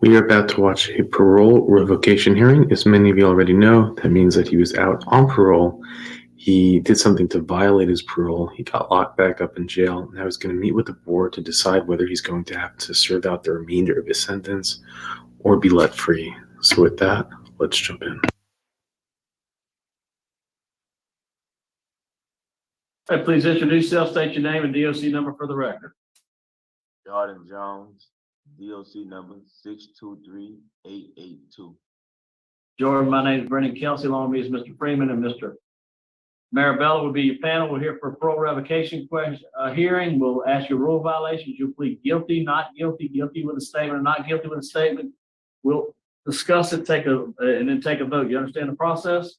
We are about to watch a parole revocation hearing. As many of you already know, that means that he was out on parole. He did something to violate his parole. He got locked back up in jail. Now he's going to meet with the board to decide whether he's going to have to serve out the remainder of his sentence or be let free. So with that, let's jump in. All right, please introduce yourself, state your name and DOC number for the record. Jordan Jones, DOC number 623882. Jordan, my name is Brendan Kelsey. Along with me is Mr. Freeman and Mr. Marabella will be your panel. We're here for a parole revocation hearing. We'll ask you rule violations. You'll plead guilty, not guilty, guilty with a statement, or not guilty with a statement. We'll discuss it, and then take a vote. You understand the process?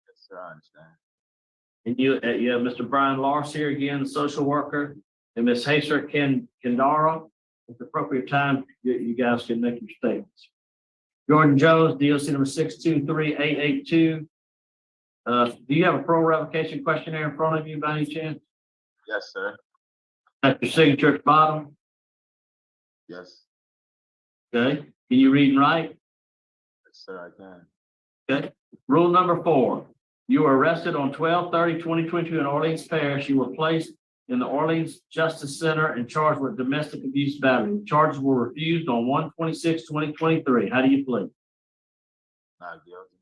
Yes, sir, I understand. And you have Mr. Brian Lars here again, the social worker, and Ms. Haser Kendara. At the appropriate time, you guys can make your statements. Jordan Jones, DOC number 623882. Do you have a parole revocation questionnaire in front of you by any chance? Yes, sir. That's your signature at the bottom? Yes. Okay. Can you read and write? Yes, sir, I can. Okay. Rule number 4. You were arrested on 12/30/2022 in Orleans Parish. You were placed in the Orleans Justice Center and charged with domestic abuse battery. Charges were refused on 1/26/2023. How do you plead? Not guilty.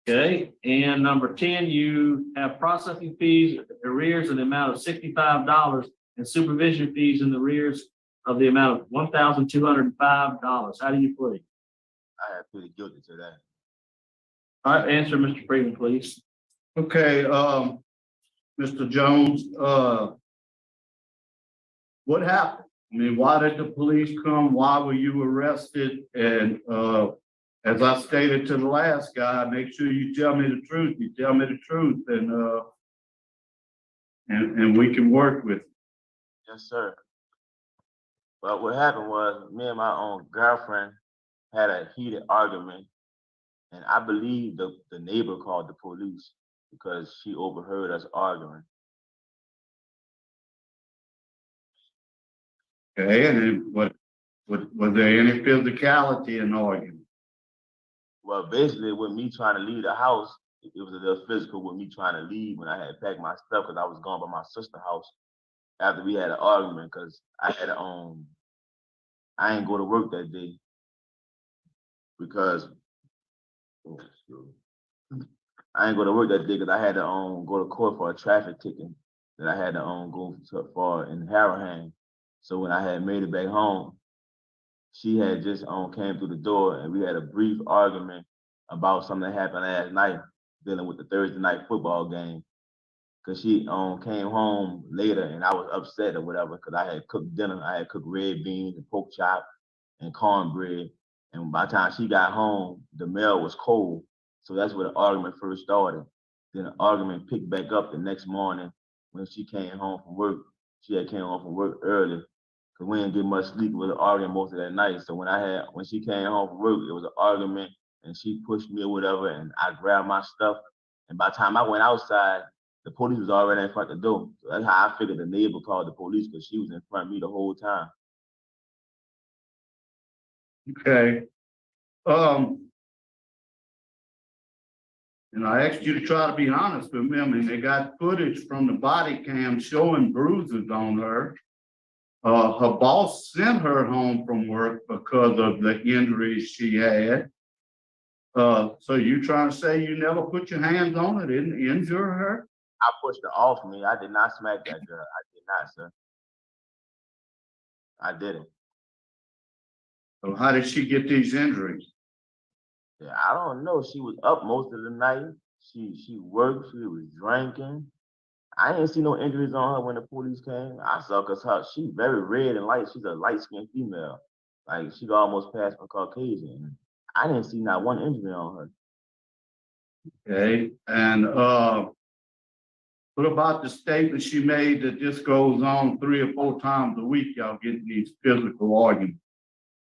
Okay. And number 10, you have processing fees arrears in the amount of $65 and supervision fees in the arrears of the amount of $1,205. How do you plead? I have pleaded guilty to that. All right, answer, Mr. Freeman, please. Okay, Mr. Jones, what happened? I mean, why did the police come? Why were you arrested? And as I stated to the last guy, make sure you tell me the truth. You tell me the truth, and we can work with it. Yes, sir. But what happened was me and my own girlfriend had a heated argument, and I believe the neighbor called the police because she overheard us arguing. Okay, and then was there any physicality in the argument? Well, basically, with me trying to leave the house, it was a little physical with me trying to leave when I had packed my stuff because I was going by my sister's house after we had an argument because I ain't go to work that day because I ain't go to work that day because I had to go to court for a traffic ticket that I had to go for in Harahan. So when I had made it back home, she had just came through the door and we had a brief argument about something that happened last night dealing with the Thursday night football game. Cause she came home later and I was upset or whatever because I had cooked dinner. I had cooked red beans and pork chop and cornbread. And by the time she got home, the mail was cold. So that's where the argument first started. Then the argument picked back up the next morning when she came home from work. She had came home from work early because we didn't get much sleep. We were arguing most of that night. So when she came home from work, it was an argument and she pushed me or whatever and I grabbed my stuff. And by the time I went outside, the police was already in front of the door. So that's how I figured the neighbor called the police because she was in front of me the whole time. Okay. And I asked you to try to be honest with me. I mean, they got footage from the body cam showing bruises on her. Her boss sent her home from work because of the injuries she had. So you trying to say you never put your hands on her, didn't injure her? I pushed her off me. I did not smack that girl. I did not, sir. I didn't. So how did she get these injuries? Yeah, I don't know. She was up most of the night. She worked. She was drinking. I didn't see no injuries on her when the police came. I saw because she's very red and light. She's a light-skinned female. Like she almost passed for Caucasian. I didn't see not one injury on her. Okay, and what about the statement she made that this goes on 3 or 4 times a week? Y'all getting these physical arguments.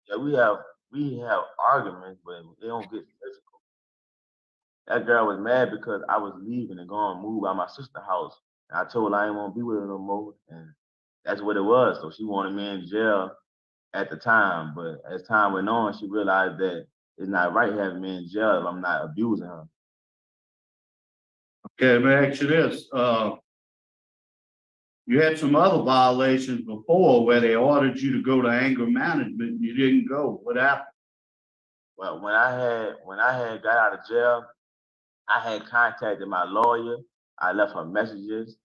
Yeah, we have arguments, but they don't get physical. That girl was mad because I was leaving and going to move by my sister's house. And I told her I didn't want to be with her no more. And that's what it was. So she wanted me in jail at the time, but as time went on, she realized that it's not right having me in jail if I'm not abusing her. Okay, let me ask you this, you had some other violations before where they ordered you to go to anger management and you didn't go. What happened? Well, when I had got out of jail, I had contacted my lawyer. I left her messages,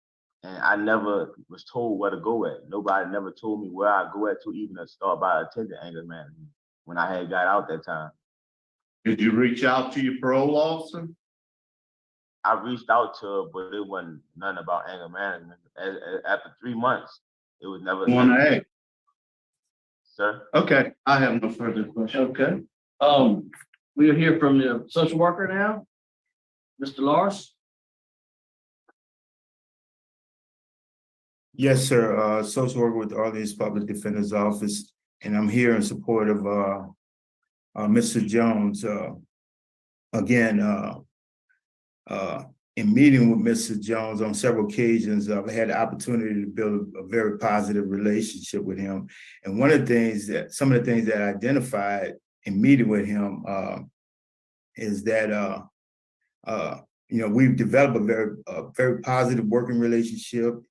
and I never was told where to go at. Nobody never told me where I go at to even start by attending anger management when I had got out that time. Did you reach out to your parole officer? I reached out to her, but it wasn't nothing about anger management. After 3 months, it was never. Want to ask? Sir? Okay, I have no further questions. Okay. We'll hear from the social worker now. Mr. Lars? Yes, sir. Social worker with the Orleans Public Defender's Office, and I'm here in support of Mr. Jones. Again, in meeting with Mr. Jones on several occasions, I've had the opportunity to build a very positive relationship with him. And some of the things that I identified in meeting with him is that we've developed a very positive working relationship.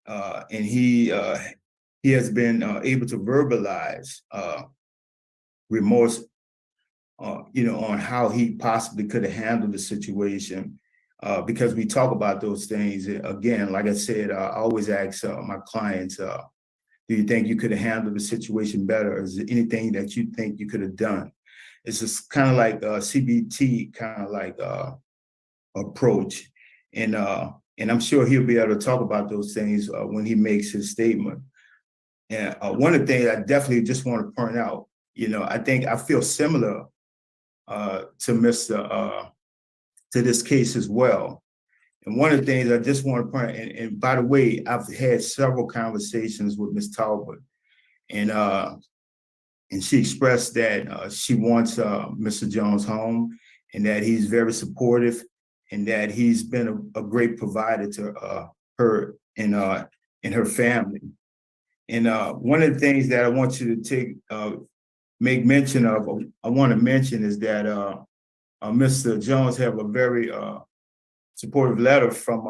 And he has been able to verbalize remorse, on how he possibly could have handled the situation. Because we talk about those things. Again, like I said, I always ask my clients, do you think you could have handled the situation better? Is there anything that you think you could have done? It's just kind of like a CBT kind of like approach. And I'm sure he'll be able to talk about those things when he makes his statement. And one of the things I definitely just want to point out, I think I feel similar to this case as well. And one of the things I just want to point out, and by the way, I've had several conversations with Ms. Talbot, and she expressed that she wants Mr. Jones home, and that he's very supportive, and that he's been a great provider to her and her family. And one of the things that I want you to make mention of, I want to mention is that Mr. Jones have a very supportive letter from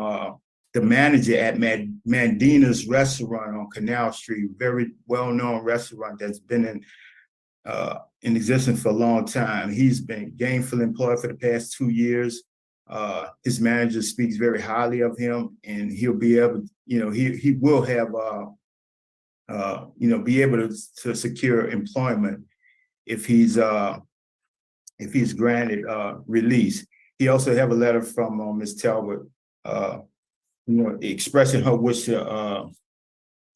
the manager at Mandina's restaurant on Canal Street, very well-known restaurant that's been in existence for a long time. He's been gainfully employed for the past 2 years. His manager speaks very highly of him, and he'll be able, he will have, be able to secure employment if he's granted release. He also have a letter from Ms. Talbot, expressing her wish to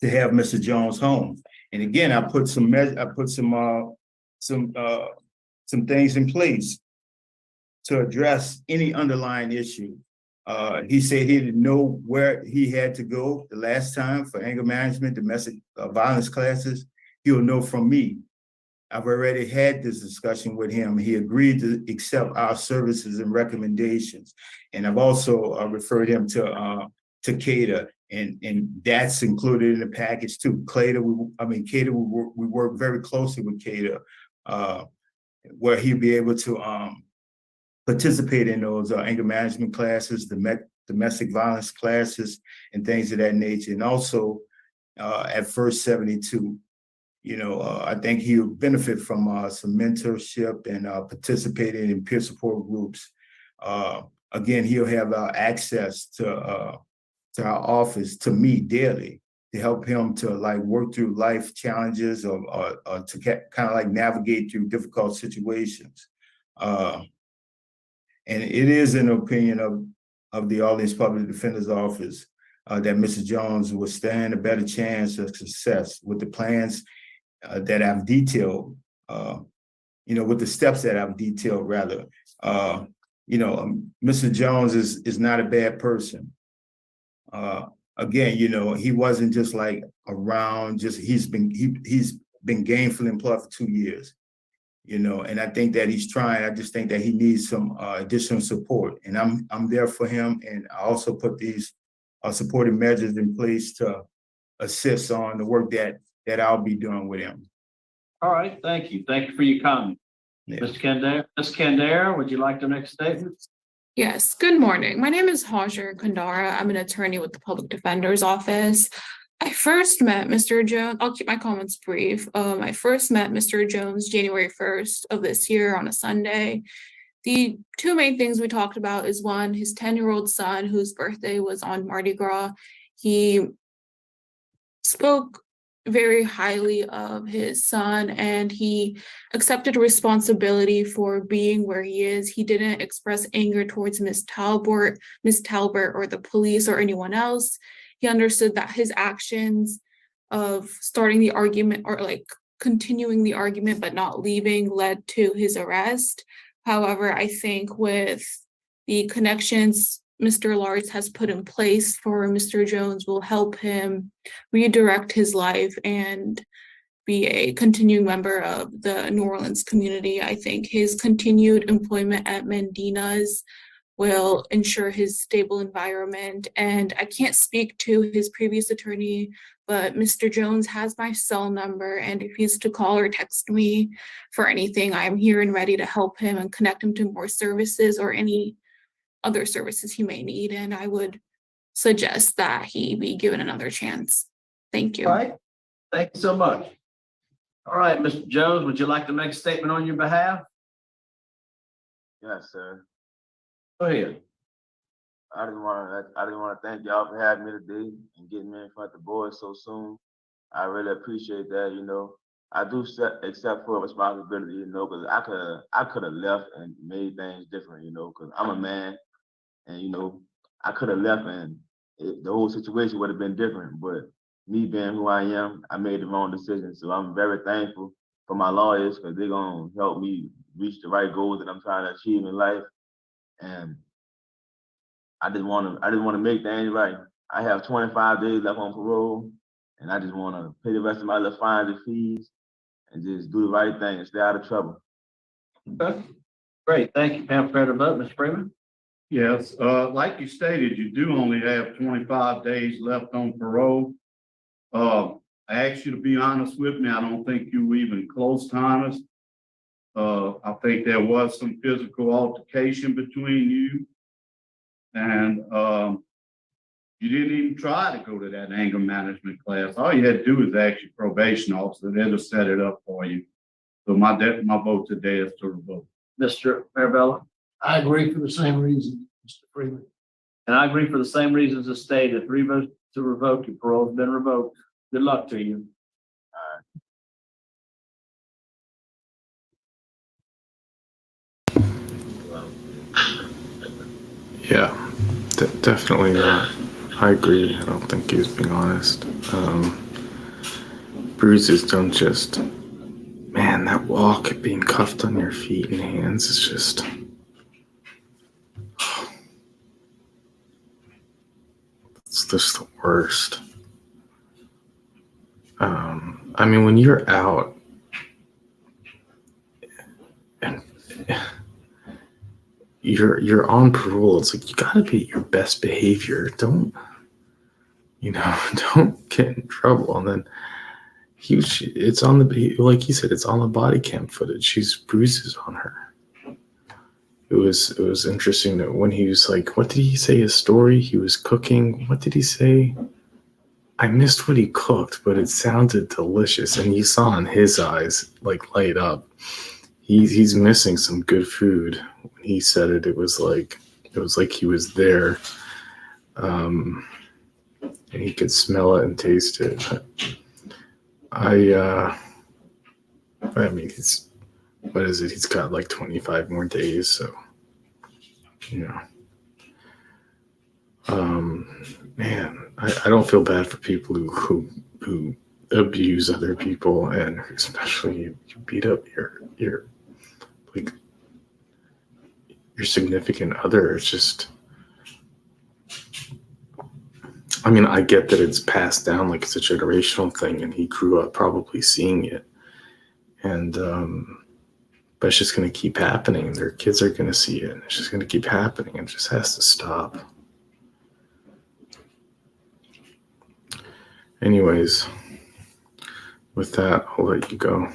have Mr. Jones home. And again, I put some things in place to address any underlying issue. He said he didn't know where he had to go the last time for anger management, domestic violence classes. He'll know from me. I've already had this discussion with him. He agreed to accept our services and recommendations. And I've also referred him to CADA, and that's included in the package too. CADA, we work very closely with CADA, where he'll be able to participate in those anger management classes, domestic violence classes, and things of that nature. And also at First 72. I think he'll benefit from some mentorship and participating in peer support groups. Again, he'll have access to our office to meet daily to help him to work through life challenges or to kind of navigate through difficult situations. And it is an opinion of the Orleans Public Defender's Office that Mr. Jones will stand a better chance of success with the plans that I've detailed, with the steps that I've detailed, rather. Mr. Jones is not a bad person. Again, he wasn't just around, he's been gainfully employed for 2 years, and I think that he's trying. I just think that he needs some additional support, and I'm there for him. And I also put these supportive measures in place to assist on the work that I'll be doing with him. All right, thank you. Thank you for your comment. Yeah. Mr. Candera, Ms. Candera, would you like to make a statement? Yes, good morning. My name is Hajar Kandara. I'm an attorney with the Public Defender's Office. I first met Mr. Jones, I'll keep my comments brief. I first met Mr. Jones January 1st of this year on a Sunday. The two main things we talked about is one, his 10-year-old son, whose birthday was on Mardi Gras. He spoke very highly of his son, and he accepted responsibility for being where he is. He didn't express anger towards Miss Talbot, or the police or anyone else. He understood that his actions of starting the argument or like continuing the argument but not leaving led to his arrest. However, I think with the connections Mr. Lars has put in place for Mr. Jones will help him redirect his life and be a continuing member of the New Orleans community. I think his continued employment at Mendina's will ensure his stable environment. And I can't speak to his previous attorney, but Mr. Jones has my cell number. And if he's to call or text me for anything, I'm here and ready to help him and connect him to more services or any other services he may need, and I would suggest that he be given another chance. Thank you. All right, thank you so much. All right, Mr. Jones, would you like to make a statement on your behalf? Yes, sir. Go ahead. I didn't want to thank y'all for having me today and getting me in front of the boys so soon. I really appreciate that. I do accept full responsibility. Because I could have left and made things different. Because I'm a man, and I could have left and the whole situation would have been different. But me being who I am, I made the wrong decision. So I'm very thankful for my lawyers because they're gonna help me reach the right goals that I'm trying to achieve in life. And I didn't want to make things right. I have 25 days left on parole, and I just want to pay the rest of my little fines and fees and just do the right thing and stay out of trouble. Okay. Great, thank you, Pam. Fair to vote, Mr. Freeman. Yes, like you stated, you do only have 25 days left on parole. I asked you to be honest with me. I don't think you were even close to honest. I think there was some physical altercation between you, and you didn't even try to go to that anger management class. All you had to do was ask your probation officer. They'd have set it up for you. So my vote today is to revoke. Mr. Marabella? I agree for the same reason, Mr. Freeman. And I agree for the same reasons as stated. 3 votes to revoke. Your parole has been revoked. Good luck to you. Yeah, definitely not. I agree. I don't think he was being honest. Bruises don't just, man, that walk being cuffed on your feet and hands is just, it's just the worst. I mean, when you're out and you're on parole, it's like you gotta be at your best behavior. Don't get in trouble. And then it's on the, like you said, it's on the body cam footage. She's bruises on her. It was interesting that when he was like, what did he say? His story? He was cooking. What did he say? I missed what he cooked, but it sounded delicious. And you saw in his eyes like light up. He's missing some good food. When he said it, it was like he was there. And he could smell it and taste it. I mean, what is it? He's got like 25 more days, so man, I don't feel bad for people who abuse other people, and especially you beat up your significant other. It's just, I mean, I get that it's passed down, like it's a generational thing, and he grew up probably seeing it, and but it's just going to keep happening. Their kids are going to see it, and it's just going to keep happening. It just has to stop. Anyways, with that, I'll let you go.